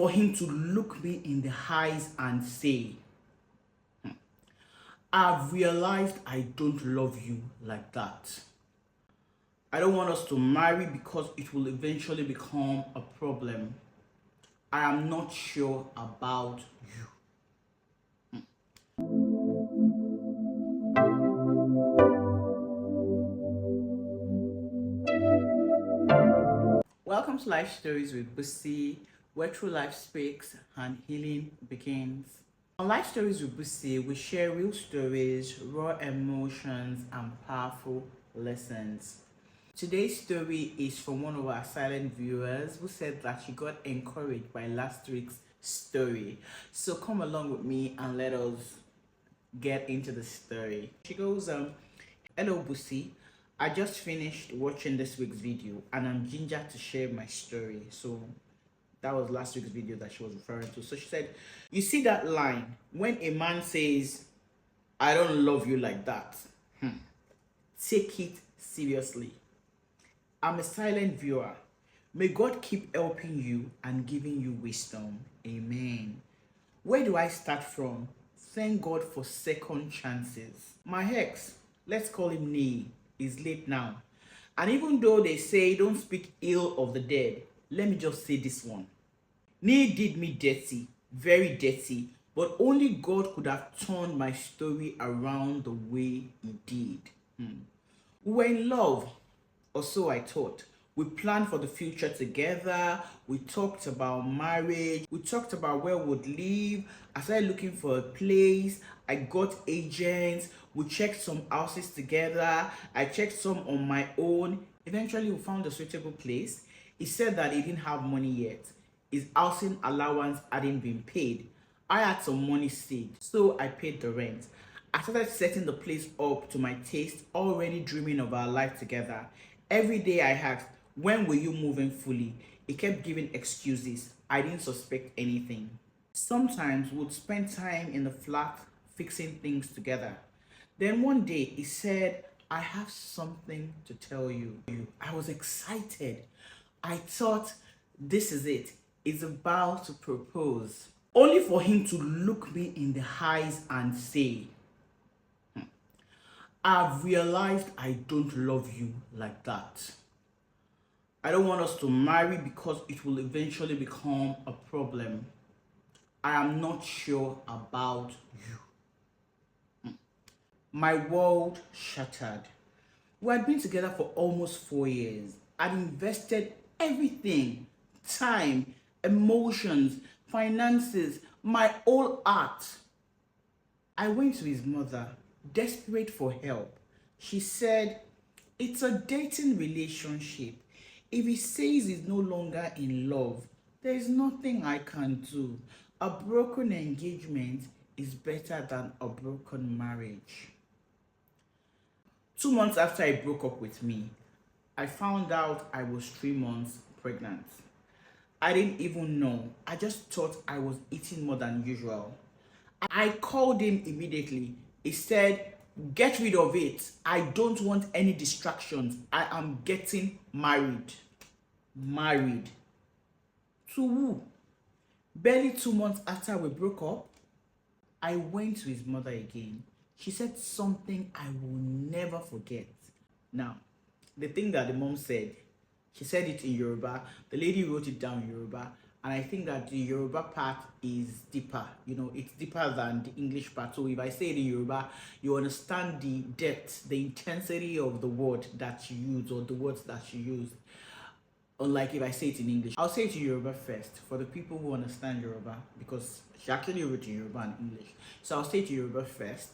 for him to look me in the eyes and say, I've realized I don't love you like that. I don't want us to marry because it will eventually become a problem. I am not sure about you. Welcome to Life Stories with Bussy, where true life speaks and healing begins. On Life Stories with Bussy, we share real stories, raw emotions, and powerful lessons. Today's story is from one of our silent viewers who said that she got encouraged by last week's story. So come along with me and let us get into the story. She goes, hello Bussy. I just finished watching this week's video and I'm ginger to share my story. So that was last week's video that she was referring to. So she said, you see that line when a man says, I don't love you like that. Take it seriously. I'm a silent viewer. May God keep helping you and giving you wisdom. Amen. Where do I start from? Thank God for second chances. My ex, let's call him Nee, is late now. And even though they say don't speak ill of the dead, let me just say this one. Nee did me dirty, very dirty, but only God could have turned my story around the way he did. We were in love, or so I thought. We planned for the future together. We talked about marriage. We talked about where we'd live. I started looking for a place. I got agents. We checked some houses together. I checked some on my own. Eventually, we found a suitable place. He said that he didn't have money yet. His housing allowance hadn't been paid. I had some money saved, so I paid the rent. I started setting the place up to my taste, already dreaming of our life together. Every day I asked, when will you move in fully? He kept giving excuses. I didn't suspect anything. Sometimes we'd spend time in the flat fixing things together. Then one day he said, I have something to tell you. I was excited. I thought, this is it. He's about to propose. Only for him to look me in the eyes and say, I've realized I don't love you like that. I don't want us to marry because it will eventually become a problem. I am not sure about you. My world shattered. We had been together for almost 4 years. I'd invested everything, time, emotions, finances, my whole heart. I went to his mother, desperate for help. She said, it's a dating relationship. If he says he's no longer in love, there is nothing I can do. A broken engagement is better than a broken marriage. 2 months after he broke up with me, I found out I was 3 months pregnant. I didn't even know. I just thought I was eating more than usual. I called him immediately. He said, get rid of it. I don't want any distractions. I am getting married. Married. To who? Barely 2 months after we broke up, I went to his mother again. She said something I will never forget. Now, the thing that the mom said, she said it in Yoruba. The lady wrote it down in Yoruba. And I think that the Yoruba part is deeper. You know, it's deeper than the English part. So if I say it in Yoruba, you understand the depth, the intensity of the word that she used or the words that she used. Unlike if I say it in English. I'll say it in Yoruba first for the people who understand Yoruba, because she actually wrote in Yoruba and English. So I'll say it in Yoruba first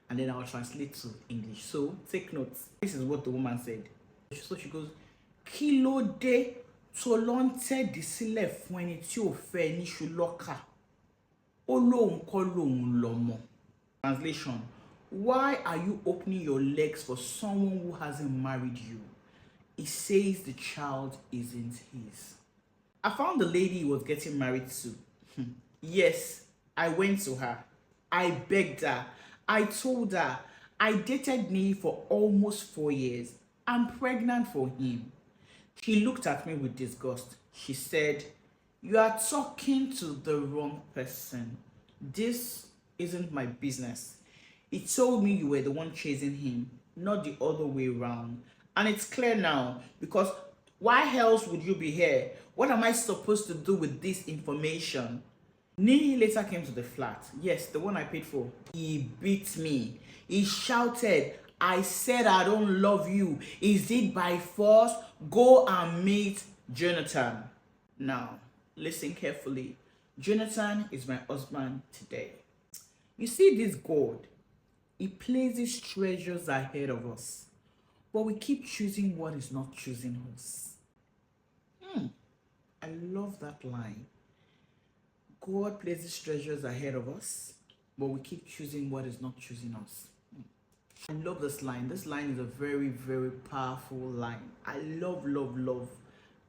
and then I'll translate to English. So take notes. This is what the woman said. So she goes, kí ló dé tó lọ ń tẹ́dí sílẹ̀ fún ẹni tí ò fẹ́ níṣu lọ́kà? Ó lóun kọ́ lòun lọ́mọ. Translation: why are you opening your legs for someone who hasn't married you? He says the child isn't his. I found the lady he was getting married to. Yes, I went to her. I begged her. I told her I dated me for almost 4 years. I'm pregnant for him. She looked at me with disgust. She said, You are talking to the wrong person. This isn't my business. He told me you were the one chasing him, not the other way around. And it's clear now because why else would you be here? What am I supposed to do with this information? Nee later came to the flat. Yes, the one I paid for. He beat me. He shouted, I said I don't love you. Is it by force? Go and meet Jonathan. Now, listen carefully. Jonathan is my husband today. You see this God, he places treasures ahead of us, but we keep choosing what is not choosing us. I love that line. God places treasures ahead of us, but we keep choosing what is not choosing us. I love this line. This line is a very, very powerful line. I love, love, love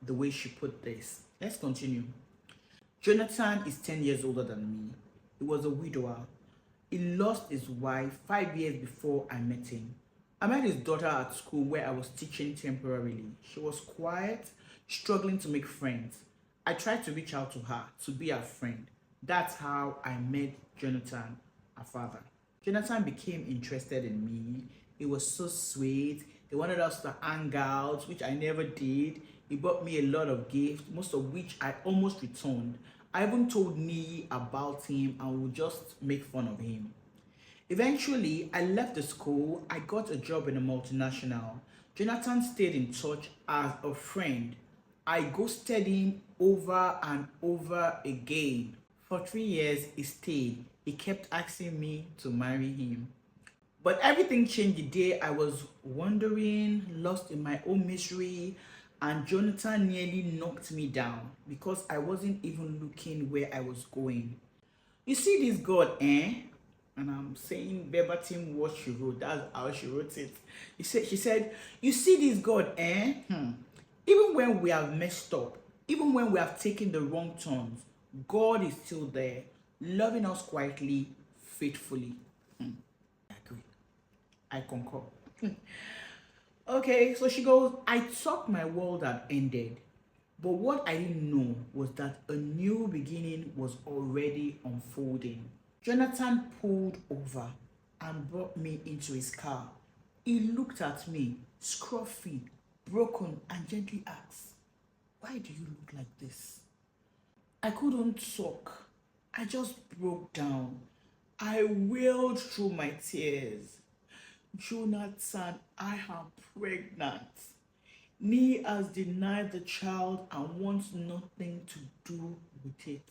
the way she put this. Let's continue. Jonathan is 10 years older than me. He was a widower. He lost his wife 5 years before I met him. I met his daughter at school where I was teaching temporarily. She was quiet, struggling to make friends. I tried to reach out to her to be her friend. That's how I met Jonathan, her father. Jonathan became interested in me. He was so sweet. He wanted us to hang out, which I never did. He bought me a lot of gifts, most of which I almost returned. I even told Nee about him and would just make fun of him. Eventually, I left the school. I got a job in a multinational. Jonathan stayed in touch as a friend. I ghosted him over and over again. For 3 years, he stayed. He kept asking me to marry him. But everything changed the day I was wandering, lost in my own misery, and Jonathan nearly knocked me down because I wasn't even looking where I was going. You see this God, eh? And I'm saying verbatim what she wrote. That's how she wrote it. She said, you see this God, eh? Even when we have messed up, even when we have taken the wrong turns, God is still there, loving us quietly, faithfully. I agree. I concur. Okay, so she goes, I thought my world had ended, but what I didn't know was that a new beginning was already unfolding. Jonathan pulled over and brought me into his car. He looked at me, scruffy, broken, and gently asked, why do you look like this? I couldn't talk. I just broke down. I wailed through my tears. Jonathan, I am pregnant. Nee has denied the child and wants nothing to do with it.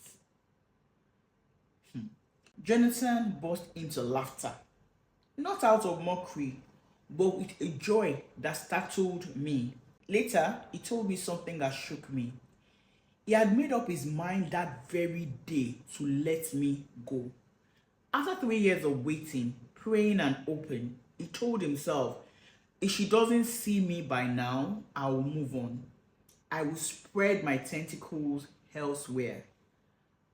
Jonathan burst into laughter, not out of mockery, but with a joy that startled me. Later, he told me something that shook me. He had made up his mind that very day to let me go. After 3 years of waiting, praying and hoping, he told himself, if she doesn't see me by now, I will move on. I will spread my tentacles elsewhere.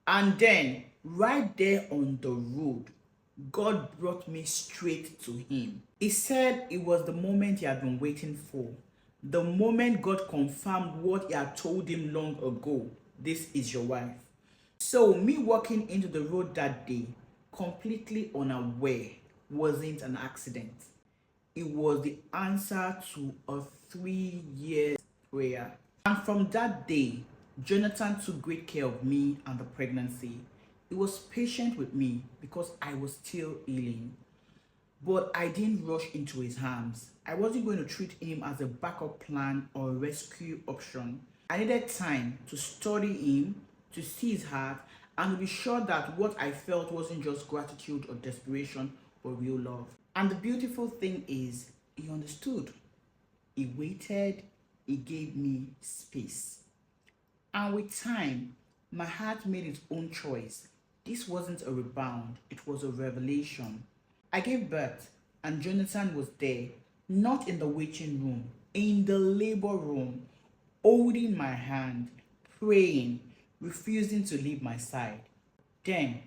And then, right there on the road, God brought me straight to him. He said it was the moment he had been waiting for. The moment God confirmed what he had told him long ago. This is your wife. So me walking into the road that day, completely unaware, wasn't an accident. It was the answer to a 3-year prayer. And from that day, Jonathan took great care of me and the pregnancy. He was patient with me because I was still healing. But I didn't rush into his arms. I wasn't going to treat him as a backup plan or rescue option. I needed time to study him, to see his heart, and to be sure that what I felt wasn't just gratitude or desperation, but real love. And the beautiful thing is, he understood. He waited, he gave me space. And with time, my heart made its own choice. This wasn't a rebound, it was a revelation. I gave birth, and Jonathan was there, not in the waiting room, in the labor room, holding my hand, praying, refusing to leave my side. Then,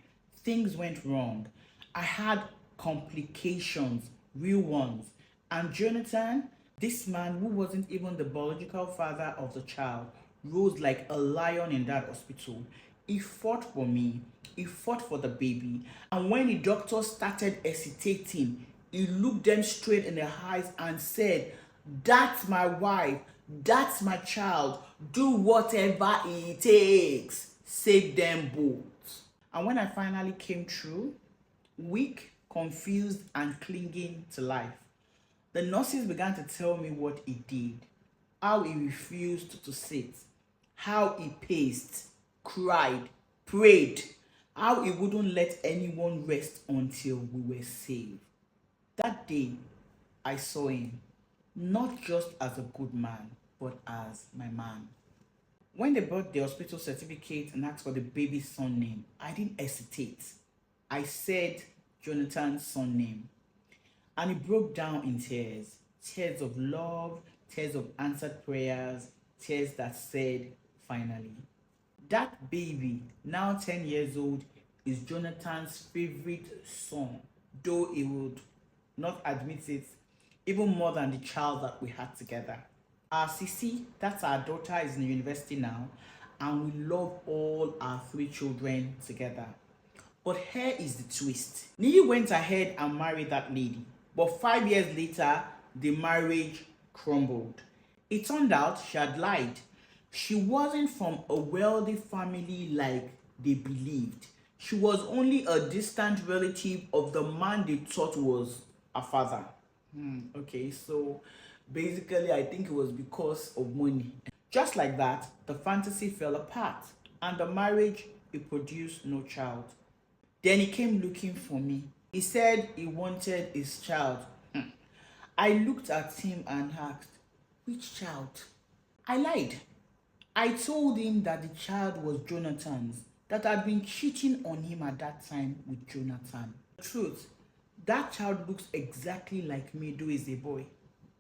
things went wrong. I had complications, real ones. And Jonathan, this man who wasn't even the biological father of the child, rose like a lion in that hospital. He fought for me, he fought for the baby, and when the doctor started hesitating, he looked them straight in the eyes and said, "That's my wife, that's my child, do whatever it takes, save them both." And when I finally came through, weak, confused, and clinging to life, the nurses began to tell me what he did, how he refused to sit, how he paced, cried, prayed, how he wouldn't let anyone rest until we were saved. That day, I saw him, not just as a good man, but as my man. When they brought the hospital certificate and asked for the baby's son name, I didn't hesitate. I said Jonathan's son name. And he broke down in tears. Tears of love, tears of answered prayers, tears that said, finally. That baby, now 10 years old, is Jonathan's favorite son, though he would not admit it, even more than the child that we had together. Our Sisi, that's our daughter, is in university now, and we love all our 3 children together. But here is the twist. Nili went ahead and married that lady, but 5 years later, the marriage crumbled. It turned out she had lied. She wasn't from a wealthy family like they believed. She was only a distant relative of the man they thought was her father. Okay, so basically I think it was because of money. Just like that, the fantasy fell apart and the marriage, it produced no child. Then he came looking for me. He said he wanted his child. I looked at him and asked, which child? I lied. I told him that the child was Jonathan's, that I'd been cheating on him at that time with Jonathan. The truth, that child looks exactly like me, though he's a boy.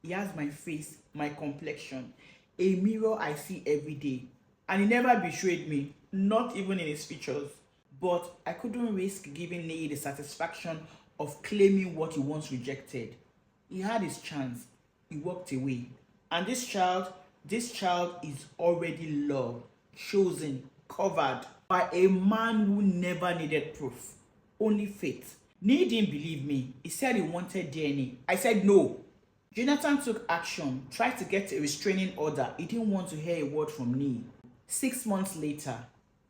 He has my face, my complexion, a mirror I see every day. And he never betrayed me, not even in his features. But I couldn't risk giving Nate the satisfaction of claiming what he once rejected. He had his chance. He walked away. And this child is already loved, chosen, covered by a man who never needed proof, only faith. Nee didn't believe me. He said he wanted DNA. I said no. Jonathan took action, tried to get a restraining order. He didn't want to hear a word from Nee. 6 months later,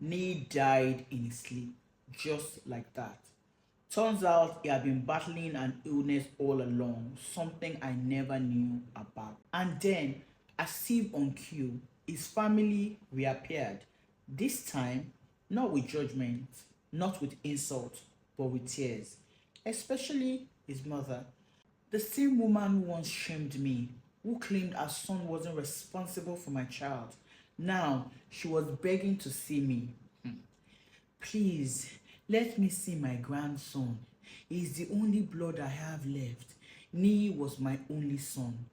Nee died in his sleep, just like that. Turns out he had been battling an illness all along, something I never knew about. And then, as if on cue, his family reappeared. This time, not with judgment, not with insult, but with tears. Especially his mother. The same woman who once shamed me, who claimed her son wasn't responsible for my child. Now, she was begging to see me. Please, let me see my grandson. He is the only blood I have left. Nee was my only son.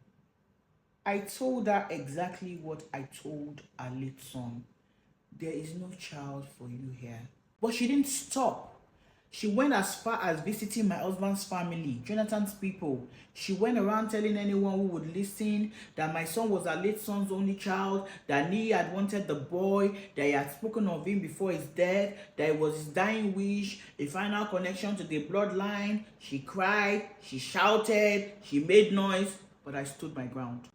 I told her exactly what I told our late son. There is no child for you here. But she didn't stop. She went as far as visiting my husband's family, Jonathan's people. She went around telling anyone who would listen that my son was her late son's only child, that Nee had wanted the boy, that he had spoken of him before his death, that it was his dying wish, a final connection to the bloodline. She cried, she shouted, she made noise, but I stood my ground.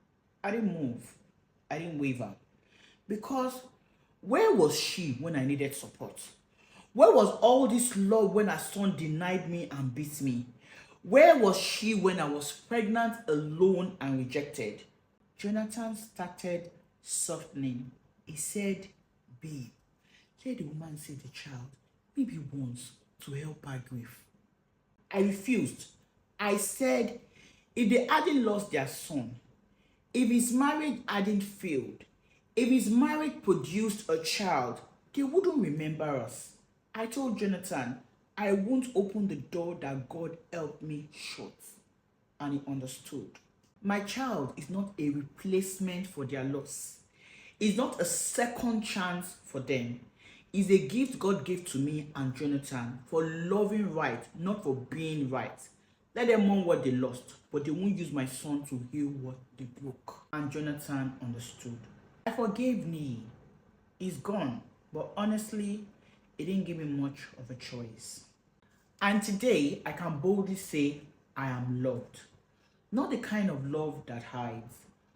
I didn't move. I didn't waver. Because where was she when I needed support? Where was all this love when her son denied me and beat me? Where was she when I was pregnant, alone, and rejected? Jonathan started softening. He said, babe, let the woman see the child, maybe once, to help her grief. I refused. I said, if they hadn't lost their son, if his marriage hadn't failed, if his marriage produced a child, they wouldn't remember us. I told Jonathan, I won't open the door that God helped me shut. And he understood. My child is not a replacement for their loss. It's not a second chance for them. It's a gift God gave to me and Jonathan for loving right, not for being right. Let them mourn what they lost, but they won't use my son to heal what they broke. And Jonathan understood. I forgave Nee. is gone. But honestly, it didn't give me much of a choice. And today, I can boldly say I am loved. Not the kind of love that hides,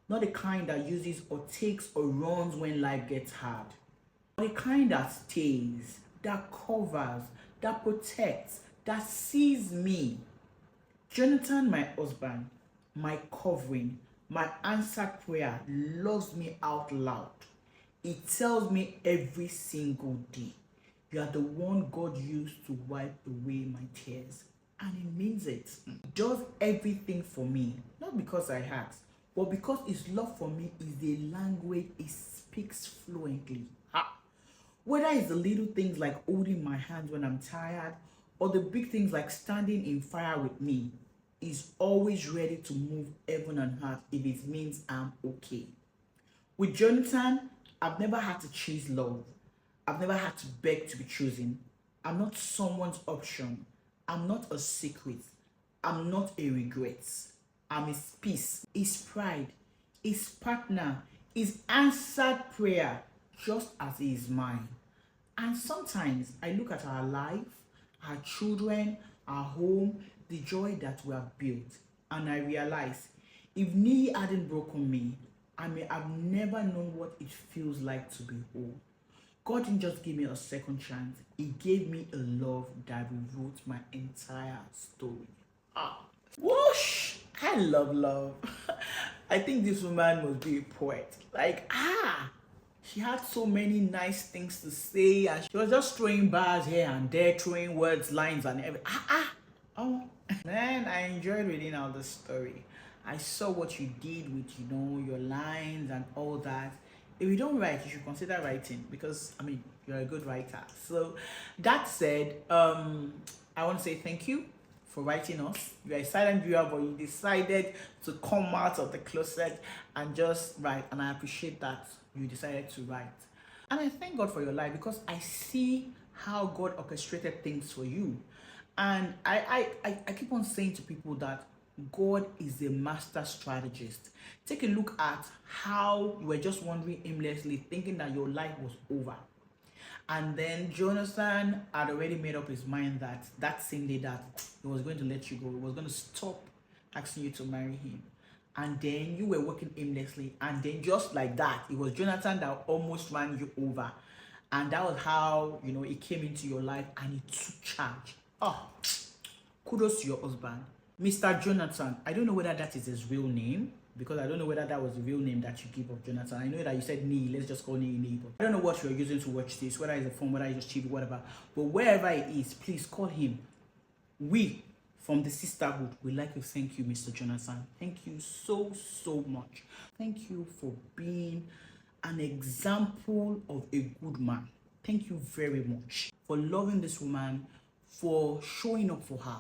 not the kind that uses or takes or runs when life gets hard, but the kind that stays, that covers, that protects, that sees me. Jonathan, my husband, my covering, my answered prayer, loves me out loud. He tells me every single day, you are the one God used to wipe away my tears. And he means it. He does everything for me, not because I ask, but because his love for me is the language he speaks fluently. Ha! Whether it's the little things like holding my hand when I'm tired, or the big things like standing in fire with me, he's always ready to move heaven and earth if it means I'm okay. With Jonathan, I've never had to chase love. I've never had to beg to be chosen. I'm not someone's option. I'm not a secret. I'm not a regret. I'm his peace, his pride, his partner, his answered prayer, just as he is mine. And sometimes I look at our life, our children, our home, the joy that we have built, and I realize if Nii hadn't broken me, I may have never known what it feels like to be whole. God didn't just give me a second chance, He gave me a love that rewrote my entire story. Whoosh! I love love. I think this woman must be a poet. She had so many nice things to say, and she was just throwing bars here and there, throwing words, lines, and everything. Oh, man, I enjoyed reading out the story. I saw what you did with, your lines and all that. If you don't write, you should consider writing because, you're a good writer. So, that said, I want to say thank you for writing us. You're a silent viewer, but you decided to come out of the closet and just write. And I appreciate that you decided to write. And I thank God for your life because I see how God orchestrated things for you. And I keep on saying to people that God is a master strategist. Take a look at how you were just wandering aimlessly, thinking that your life was over. And then Jonathan had already made up his mind that same day that he was going to let you go. He was going to stop asking you to marry him. And then you were working aimlessly. And then just like that, it was Jonathan that almost ran you over. And that was how, he came into your life and he took charge. Kudos to your husband. Mr. Jonathan, I don't know whether that is his real name, because I don't know whether that was the real name that you give of Jonathan. I know that you said Nii, let's just call Nii, but I don't know what you're using to watch this, whether it's a phone, whether it's just TV, whatever. But wherever it is, please call him. We, from the sisterhood, would like to thank you, Mr. Jonathan. Thank you so, so much. Thank you for being an example of a good man. Thank you very much for loving this woman, for showing up for her,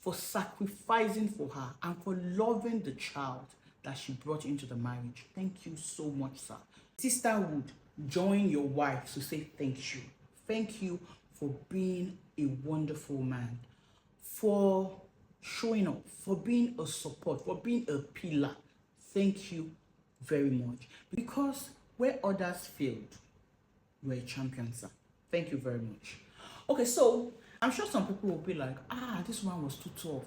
for sacrificing for her, and for loving the child that she brought into the marriage. Thank you so much, sir. Sisterhood, join your wife to say thank you. Thank you for being a wonderful man, for showing up, for being a support, for being a pillar. Thank you very much. Because where others failed, you are a champion, sir. Thank you very much. Okay, so I'm sure some people will be like, this one was too tough.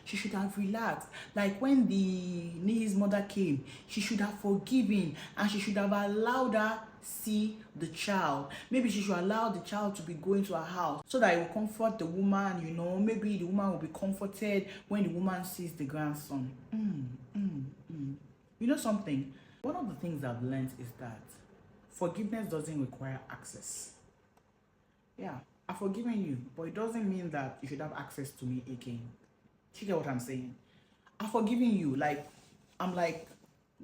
She should have relaxed. Like when the Nii's mother came, she should have forgiven and she should have allowed her see the child. Maybe she should allow the child to be going to her house so that it will comfort the woman, Maybe the woman will be comforted when the woman sees the grandson. You know something? One of the things I've learned is that forgiveness doesn't require access. Yeah, I've forgiven you, but it doesn't mean that you should have access to me again. Do you get what I'm saying? I've forgiven you. I'm like,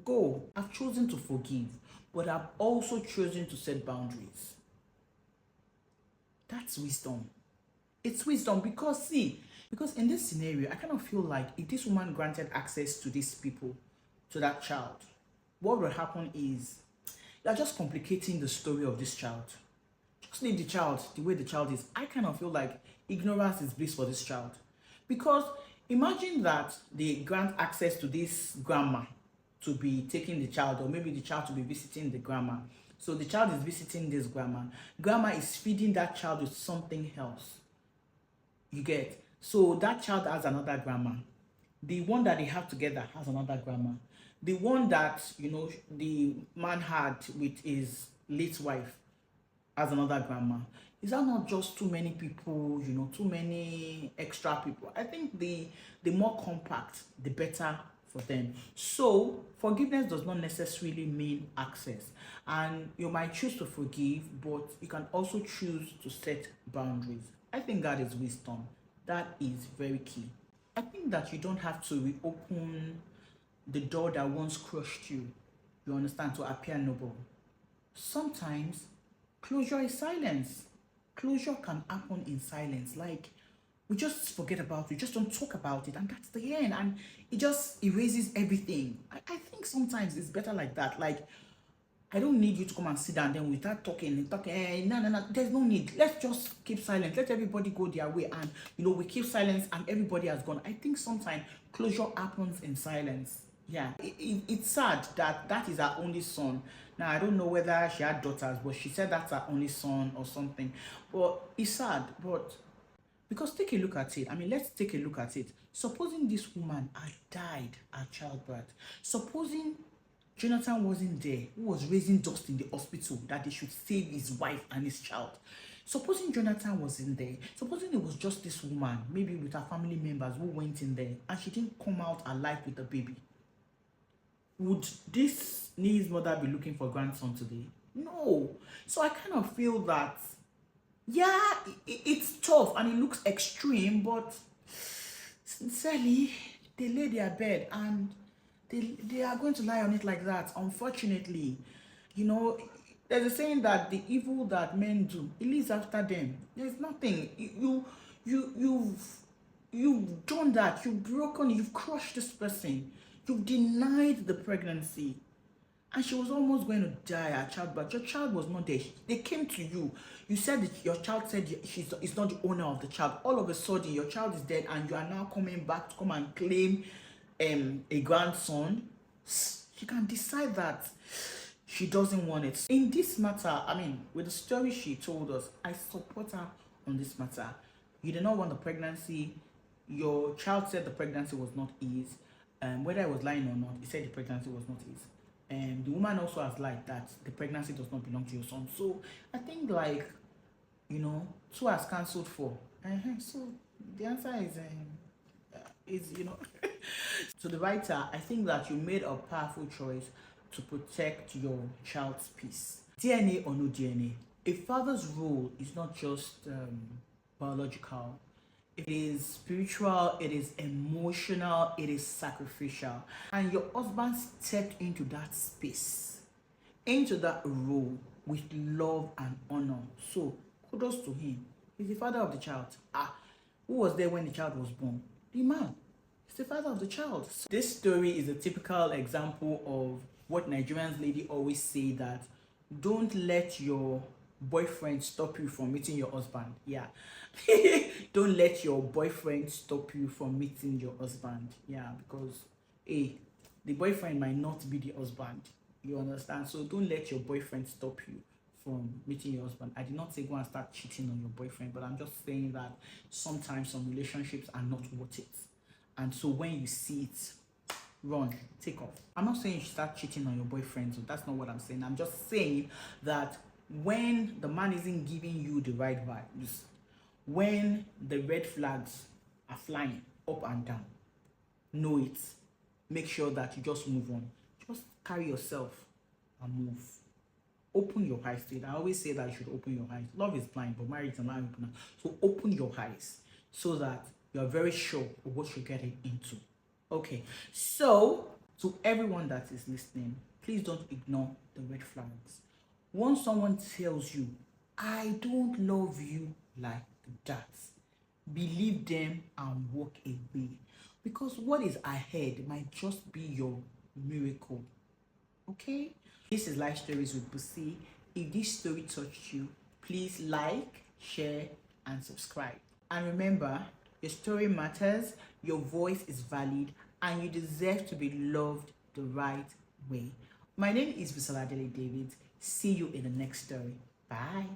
go. I've chosen to forgive, but I've also chosen to set boundaries. That's wisdom. It's wisdom because in this scenario, I kind of feel like if this woman granted access to these people, to that child, what will happen is you're just complicating the story of this child. Just leave the child the way the child is. I kind of feel like ignorance is bliss for this child. Because imagine that they grant access to this grandma to be taking the child, or maybe the child to be visiting the grandma. So the child is visiting this grandma. Grandma is feeding that child with something else. You get? So that child has another grandma. The one that they have together has another grandma. The one that, the man had with his late wife has another grandma. Is that not just too many people, too many extra people? I think the more compact, the better for them. So forgiveness does not necessarily mean access. And you might choose to forgive, but you can also choose to set boundaries. I think that is wisdom. That is very key. I think that you don't have to reopen the door that once crushed you, you understand, to appear noble. Sometimes closure is silence. Closure can happen in silence. Like, we just forget about it, we just don't talk about it, and that's the end. And it just erases everything. I think sometimes it's better like that. Like, I don't need you to come and sit down then we start talking. No. There's no need. Let's just keep silent. Let everybody go their way, and we keep silence, and everybody has gone. I think sometimes closure happens in silence. Yeah, it's sad that that is her only son. Now I don't know whether she had daughters, but she said that's her only son or something. But it's sad. But because take a look at it. I mean, let's take a look at it. Supposing this woman had died at childbirth, supposing Jonathan wasn't there, who was raising dust in the hospital, that they should save his wife and his child. Supposing Jonathan wasn't there, supposing it was just this woman, maybe with her family members, who went in there and she didn't come out alive with the baby, would this Nee's mother be looking for grandson today? No. So I kind of feel that, yeah, it's tough and it looks extreme, but sincerely, they lay their bed and they are going to lie on it like that. Unfortunately, there's a saying that the evil that men do, it leaves after them. There's nothing. You've done that. You've broken. You've crushed this person. You've denied the pregnancy, and she was almost going to die at childbirth. Your child was not there. They came to you. You said that your child said is not the owner of the child. All of a sudden, your child is dead, and you are now coming back to come and claim a grandson. She can decide that she doesn't want it. In this matter, I mean, with the story she told us, I support her on this matter. You did not want the pregnancy. Your child said the pregnancy was not his. Whether I was lying or not, he said the pregnancy was not his. The woman also has lied that the pregnancy does not belong to your son. So I think, like, two has cancelled four. So the answer is to the writer, I think that you made a powerful choice to protect your child's peace. DNA or no DNA, a father's role is not just biological. It is spiritual, it is emotional, it is sacrificial. And your husband stepped into that space, into that role with love and honor. So kudos to him. He's the father of the child. Who was there when the child was born? The man. He's the father of the child. So this story is a typical example of what Nigerians lady always say, that don't let your boyfriend stop you from meeting your husband. Yeah. Don't let your boyfriend stop you from meeting your husband. Yeah, because the boyfriend might not be the husband. You understand? So don't let your boyfriend stop you from meeting your husband. I did not say go and start cheating on your boyfriend, but I'm just saying that sometimes some relationships are not worth it. And so when you see it, run, take off. I'm not saying you should start cheating on your boyfriend, so that's not what I'm saying. I'm just saying that when the man isn't giving you the right vibes, when the red flags are flying up and down, know it. Make sure that you just move on. Just carry yourself and move. Open your eyes to it. I always say that you should open your eyes. Love is blind, but marriage is an eye opener. So open your eyes so that you're very sure of what you're getting into. Okay, so to everyone that is listening, please don't ignore the red flags. Once someone tells you, I don't love you like that, believe them and walk away, because what is ahead might just be your miracle. Okay, this is Life Stories with Bussy. If this story touched you, please like, share and subscribe. And remember, your story matters, your voice is valid, and you deserve to be loved the right way. My name is Bussy David. See you in the next story. Bye.